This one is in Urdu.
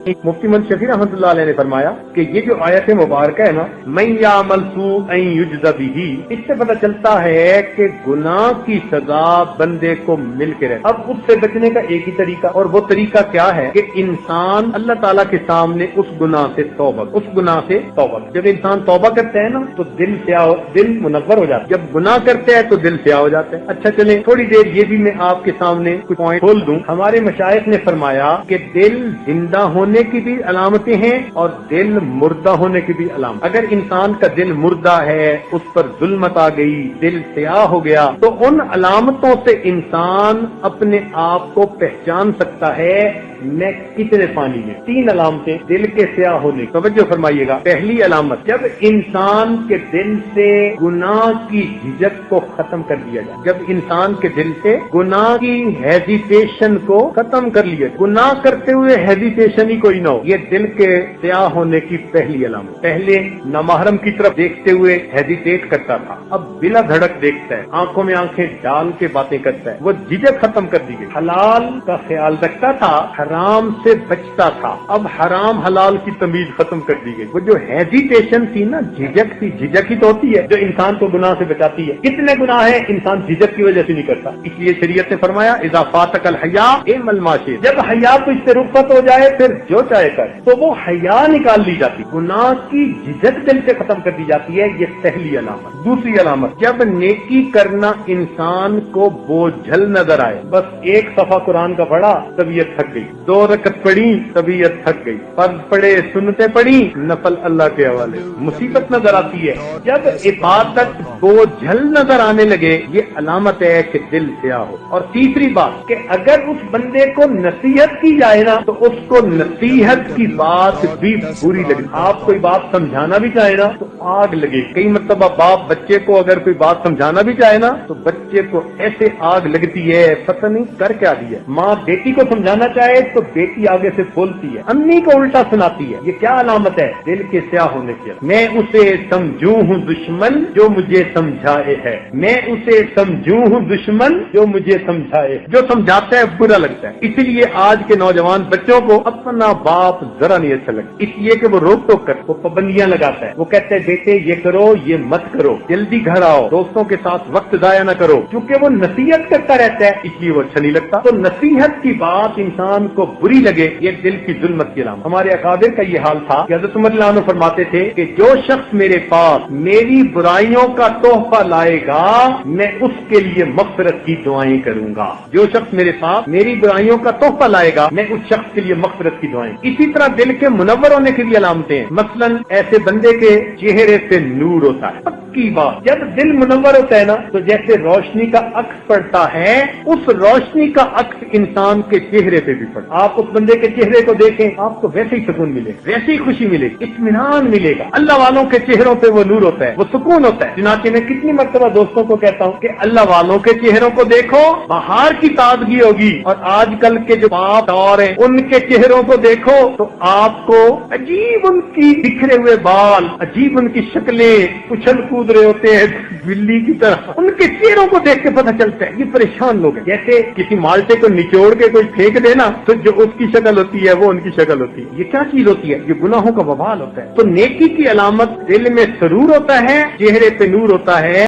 مفتی محمد شفیع رحمۃ اللہ علیہ نے فرمایا کہ یہ جو آیت مبارکہ ہے نا، من یعمل سوءا یجز بہ، اس سے پتہ چلتا ہے کہ گناہ کی سزا بندے کو مل کے رہے۔ اب اس سے بچنے کا ایک ہی طریقہ، اور وہ طریقہ کیا ہے کہ انسان اللہ تعالیٰ کے سامنے اس گناہ سے توبہ، اس گناہ سے توبہ۔ جب انسان توبہ کرتا ہے نا تو دل منور ہو جاتا ہے، جب گناہ کرتا ہے تو دل سیاہ ہو جاتا ہے۔ اچھا چلیں تھوڑی دیر یہ بھی میں آپ کے سامنے کچھ پوائنٹ کھول دوں۔ ہمارے مشائخ نے فرمایا کہ دل زندہ ہونے کی بھی علامتیں ہیں اور دل مردہ ہونے کی بھی علامت۔ اگر انسان کا دل مردہ ہے، اس پر ظلمت آ گئی، دل سیاہ ہو گیا، تو ان علامتوں سے انسان اپنے آپ کو پہچان سکتا ہے میں کتنے پانی میں۔ 3 علامتیں دل کے سیاہ ہونے، توجہ فرمائیے گا۔ پہلی علامت، جب انسان کے دل سے گناہ کی جھجک کو ختم کر دیا جائے، جب انسان کے دل سے گناہ کی ہیزیٹیشن کو ختم کر لیا جائے، گناہ کرتے ہوئے ہیزیٹیشن ہی کوئی نہ ہو، یہ دل کے سیاہ ہونے کی پہلی علامت۔ پہلے نامحرم کی طرف دیکھتے ہوئے ہیزیٹیٹ کرتا تھا، اب بلا دھڑک دیکھتا ہے، آنکھوں میں آنکھیں ڈال کے باتیں کرتا ہے، وہ جھجک ختم کر دی گئی۔ حلال کا خیال رکھتا تھا، حرام سے بچتا تھا، اب حرام حلال کی تمیز ختم کر دی گئی۔ وہ جو ہیزیٹیشن تھی نا، جھجک تھی، جھجک ہی تو ہوتی ہے جو انسان کو گناہ سے بچاتی ہے۔ کتنے گناہ ہیں انسان جھجک کی وجہ سے نہیں کرتا، اس لیے شریعت نے فرمایا اذا فاتک الحیاء اعمل ما شئت، جب حیا تو اس سے رخصت ہو جائے پھر جو چاہے کر، تو وہ حیا نکال لی جاتی، گناہ کی جھجک دل سے ختم کر دی جاتی ہے۔ یہ پہلی علامت۔ دوسری علامت، جب نیکی کرنا انسان کو بوجھل نظر آئے، بس ایک صفحہ قرآن کا پڑھا طبیعت تھک گئی، 2 رکعت پڑھی طبیعت تھک گئی، فرض پڑھے سنتیں پڑھی نفل اللہ کے حوالے، مصیبت نظر آتی ہے۔ جب عبادت بوجھل نظر آنے لگے، یہ علامت ہے کہ دل سیاہ ہو۔ اور تیسری بات کہ اگر اس بندے کو نصیحت کی جائے نا تو اس کو نصیحت کی بات بھی بری لگے۔ آپ کوئی بات سمجھانا بھی چاہے نا تو آگ لگے۔ کئی مرتبہ باپ بچے کو اگر کوئی بات سمجھانا بھی چاہے نا تو بچے کو ایسے آگ لگتی ہے، پتہ نہیں کر کیا دیا۔ ماں بیٹی کو سمجھانا چاہے تو بیٹی آگے سے بولتی ہے، امی کو الٹا سناتی ہے۔ یہ کیا علامت ہے؟ دل کے سیاہ ہونے کی۔ میں اسے سمجھوں ہوں دشمن جو مجھے سمجھائے ہے، میں اسے سمجھوں ہوں دشمن جو مجھے سمجھائے، جو سمجھاتا ہے برا لگتا ہے۔ اسی لیے آج کے نوجوان بچوں کو اپنا باپ ذرا نہیں اچھا لگتا، اس لیے کہ وہ روک ٹوک کر، وہ پابندیاں لگاتا ہے، وہ کہتے ہیں بیٹے یہ کرو یہ مت کرو، جلدی گھر آؤ، دوستوں کے ساتھ وقت ضائع نہ کرو، کیونکہ وہ نصیحت کرتا رہتا ہے اس لیے وہ اچھا نہیں لگتا۔ تو نصیحت کی بات انسان کو بری لگے، یہ دل کی ظلمت کی علامت۔ ہمارے اکابر کا یہ حال تھا کہ حضرت عمر رضی اللہ عنہ فرماتے تھے کہ جو شخص میرے پاس میری برائیوں کا تحفہ لائے گا میں اس کے لیے مغفرت کی دعائیں کروں گا۔ جو شخص میرے پاس میری برائیوں کا تحفہ لائے گا میں اس شخص کے لیے مغفرت کی دعائیں۔ اسی طرح دل کے منور ہونے کی بھی علامتیں ہیں، مثلا ایسے بندے کے چہرے سے نور ہوتا ہے۔ پکی بات، جب دل منور ہوتا ہے نا تو جیسے روشنی کا عکس پڑتا ہے، اس روشنی کا عکس انسان کے چہرے پہ بھی پڑتا ہے۔ آپ اس بندے کے چہرے کو دیکھیں، آپ کو ویسے ہی سکون ملے گا، ویسے ہی خوشی ملے گی، اطمینان ملے گا۔ اللہ والوں کے چہروں پہ وہ نور ہوتا ہے، وہ سکون ہوتا ہے۔ چنانچہ میں کتنی مرتبہ دوستوں کو کہتا ہوں کہ اللہ والوں کے چہروں کو دیکھو، بہار کی تازگی ہوگی، اور آج کل کے جو باپ دور ہیں ان کے چہروں کو دیکھو تو آپ کو عجیب ان کی بکھرے ہوئے بال، عجیب ان کی شکلیں، اچھل کود رہے ہوتے ہیں بلی کی طرح، ان کے چہروں کو دیکھ کے پتہ چلتا ہے یہ پریشان لوگ ہیں۔ جیسے کسی مالٹے کو نچوڑ کے کوئی پھینک دینا تو جو اس کی شکل ہوتی ہے وہ ان کی شکل ہوتی ہے۔ یہ کیا چیز ہوتی ہے؟ یہ گناہوں کا وبال ہوتا ہے۔ تو نیکی کی علامت دل میں سرور ہوتا ہے، چہرے پہ نور ہوتا ہے۔